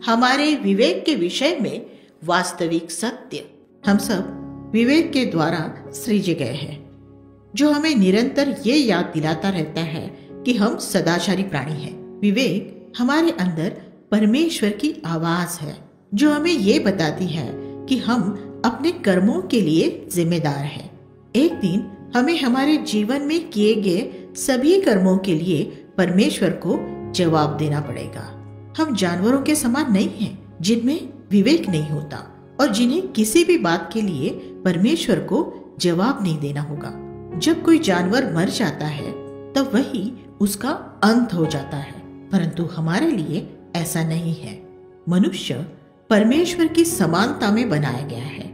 हमारे विवेक के विषय में वास्तविक सत्य। हम सब विवेक के द्वारा सृजे गए हैं, जो हमें निरंतर ये याद दिलाता रहता है कि हम सदाचारी प्राणी हैं। विवेक हमारे अंदर परमेश्वर की आवाज है, जो हमें ये बताती है कि हम अपने कर्मों के लिए जिम्मेदार हैं। एक दिन हमें हमारे जीवन में किए गए सभी कर्मों के लिए परमेश्वर को जवाब देना पड़ेगा। हम जानवरों के समान नहीं हैं, जिनमें विवेक नहीं होता और जिन्हें किसी भी बात के लिए परमेश्वर को जवाब नहीं देना होगा। जब कोई जानवर मर जाता है तब वही उसका अंत हो जाता है, परंतु हमारे लिए ऐसा नहीं है। मनुष्य परमेश्वर की समानता में बनाया गया है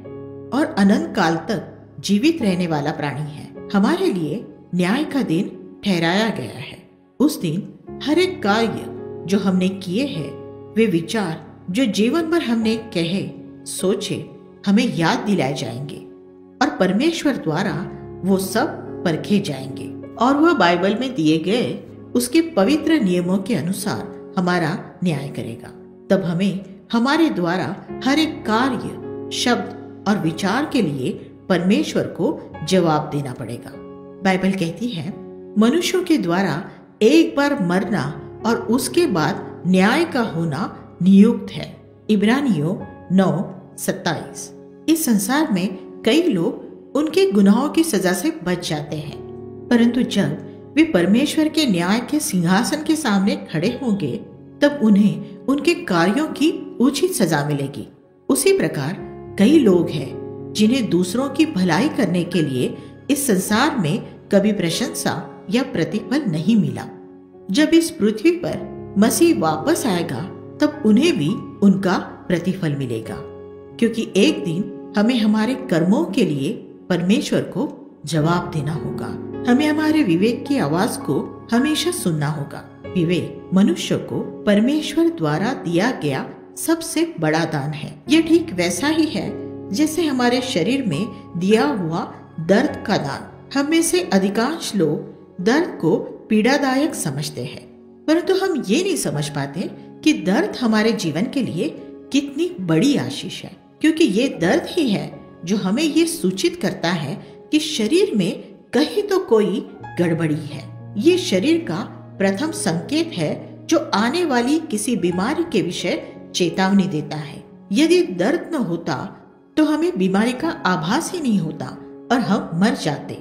और अनंत काल तक जीवित रहने वाला प्राणी है। हमारे लिए न्याय का दिन ठहराया गया है। उस दिन हर एक कार्य जो हमने किए हैं, वे विचार जो जीवन भर हमने कहे सोचे, हमें याद दिलाए जाएंगे और परमेश्वर द्वारा वो सब परखे जाएंगे और वह बाइबल में दिए गए उसके पवित्र नियमों के अनुसार हमारा न्याय करेगा। तब हमें हमारे द्वारा हर एक कार्य, शब्द और विचार के लिए परमेश्वर को जवाब देना पड़ेगा। बाइबल कहती है, मनुष्यों के द्वारा एक बार मरना और उसके बाद न्याय का होना नियुक्त है। इब्रानियों 9:27। इस संसार में कई लोग उनके गुनाहों की सजा से बच जाते हैं, परंतु जब वे परमेश्वर के न्याय के सिंहासन के सामने खड़े होंगे तब उन्हें उनके कार्यों की उचित सजा मिलेगी। उसी प्रकार कई लोग हैं जिन्हें दूसरों की भलाई करने के लिए इस संसार में कभी प्रशंसा या प्रतिफल नहीं मिला। जब इस पृथ्वी पर मसीह वापस आएगा तब उन्हें भी उनका प्रतिफल मिलेगा, क्योंकि एक दिन हमें हमारे कर्मों के लिए परमेश्वर को जवाब देना होगा। हमें हमारे विवेक की आवाज को हमेशा सुनना होगा। विवेक मनुष्य को परमेश्वर द्वारा दिया गया सबसे बड़ा दान है। यह ठीक वैसा ही है जैसे हमारे शरीर में दिया हुआ दर्द का दान। हम में से अधिकांश लोग दर्द को पीड़ादायक समझते हैं, परंतु हम ये नहीं समझ पाते कि दर्द हमारे जीवन के लिए कितनी बड़ी आशीष है, क्योंकि ये दर्द ही है जो हमें ये सूचित करता है कि शरीर में कहीं तो कोई गड़बड़ी है। ये शरीर का प्रथम संकेत है जो आने वाली किसी बीमारी के विषय चेतावनी देता है। यदि दर्द न होता तो हमें बीमारी का आभास ही नहीं होता और हम मर जाते।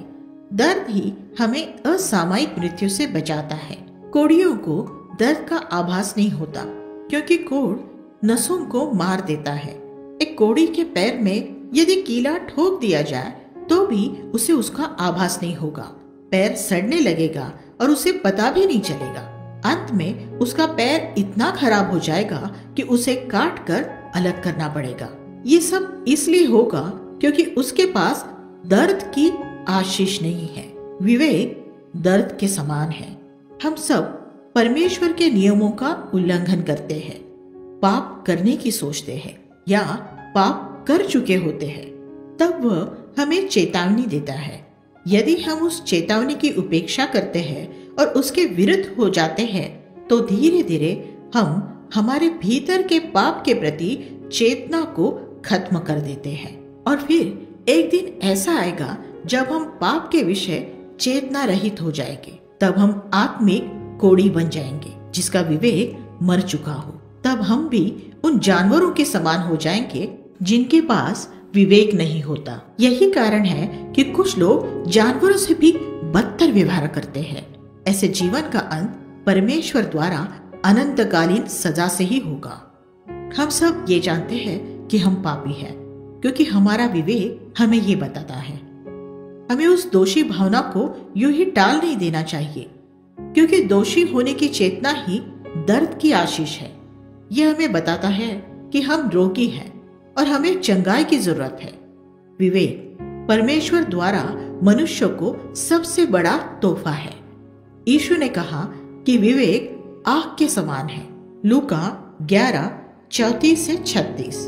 दर्द ही हमें असामयिक मृत्यु से बचाता है। कोड़ियों को दर्द का आभास नहीं होता, क्योंकि कोड़ नसों को मार देता है। एक कोड़ी के पैर में यदि कीला ठोक दिया जाए तो भी उसे उसका आभास नहीं होगा। पैर सड़ने लगेगा और उसे पता भी नहीं चलेगा। अंत में उसका पैर इतना खराब हो जाएगा कि उसे काट कर अलग करना पड़ेगा। ये सब इसलिए होगा क्योंकि उसके पास दर्द की आशीष नहीं है। विवेक दर्द के समान है। हम सब परमेश्वर के नियमों का उल्लंघन करते हैं, पाप करने की सोचते हैं या पाप कर चुके होते हैं। तब वह हमें चेतावनी देता है। यदि हम उस चेतावनी की उपेक्षा करते हैं और उसके विरुद्ध हो जाते हैं तो धीरे धीरे हम हमारे भीतर के पाप के प्रति चेतना को खत्म कर देते हैं। और फिर एक दिन ऐसा आएगा जब हम पाप के विषय चेतना रहित हो जाएंगे। तब हम आत्मिक कोड़ी बन जाएंगे जिसका विवेक मर चुका हो। तब हम भी उन जानवरों के समान हो जाएंगे जिनके पास विवेक नहीं होता। यही कारण है कि कुछ लोग जानवरों से भी बदतर व्यवहार करते हैं। ऐसे जीवन का अंत परमेश्वर द्वारा अनंतकालीन सजा से ही होगा। हम सब ये जानते हैं कि हम पापी हैं, क्योंकि हमारा विवेक हमें ये बताता है। हमें उस दोषी भावना को यूं ही टाल नहीं देना चाहिए, क्योंकि दोषी होने की चेतना ही दर्द की आशीष है। यह हमें बताता है कि हम रोगी हैं और हमें चंगाई की जरूरत है। विवेक परमेश्वर द्वारा मनुष्य को सबसे बड़ा तोहफा है। यीशु ने कहा कि विवेक आग के समान है। लूका 11:34-36।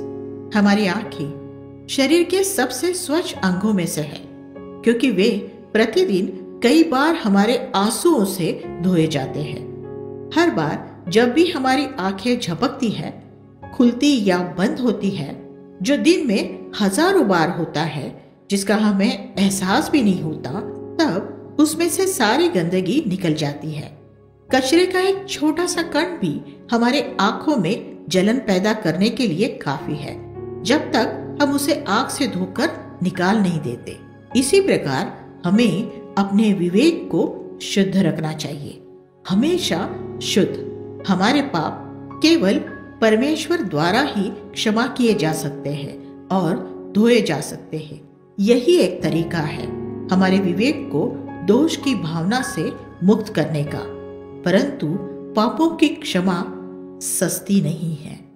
हमारी आंखें शरीर के सबसे स्वच्छ अंगों में से है, क्योंकि वे प्रतिदिन कई बार हमारे आंसुओं से धोए जाते हैं। हर बार जब भी हमारी आंखें झपकती है, खुलती या बंद होती है, जो दिन में हजारों बार होता है, जिसका हमें एहसास भी नहीं होता, तब उसमें से सारी गंदगी निकल जाती है। कचरे का एक छोटा सा कण भी हमारे आंखों में जलन पैदा करने के लिए काफी है, जब तक हम उसे आंख से धोकर निकाल नहीं देते। इसी प्रकार हमें अपने विवेक को शुद्ध रखना चाहिए, हमेशा शुद्ध। हमारे पाप केवल परमेश्वर द्वारा ही क्षमा किए जा सकते हैं और धोए जा सकते हैं। यही एक तरीका है हमारे विवेक को दोष की भावना से मुक्त करने का। परंतु पापों की क्षमा सस्ती नहीं है।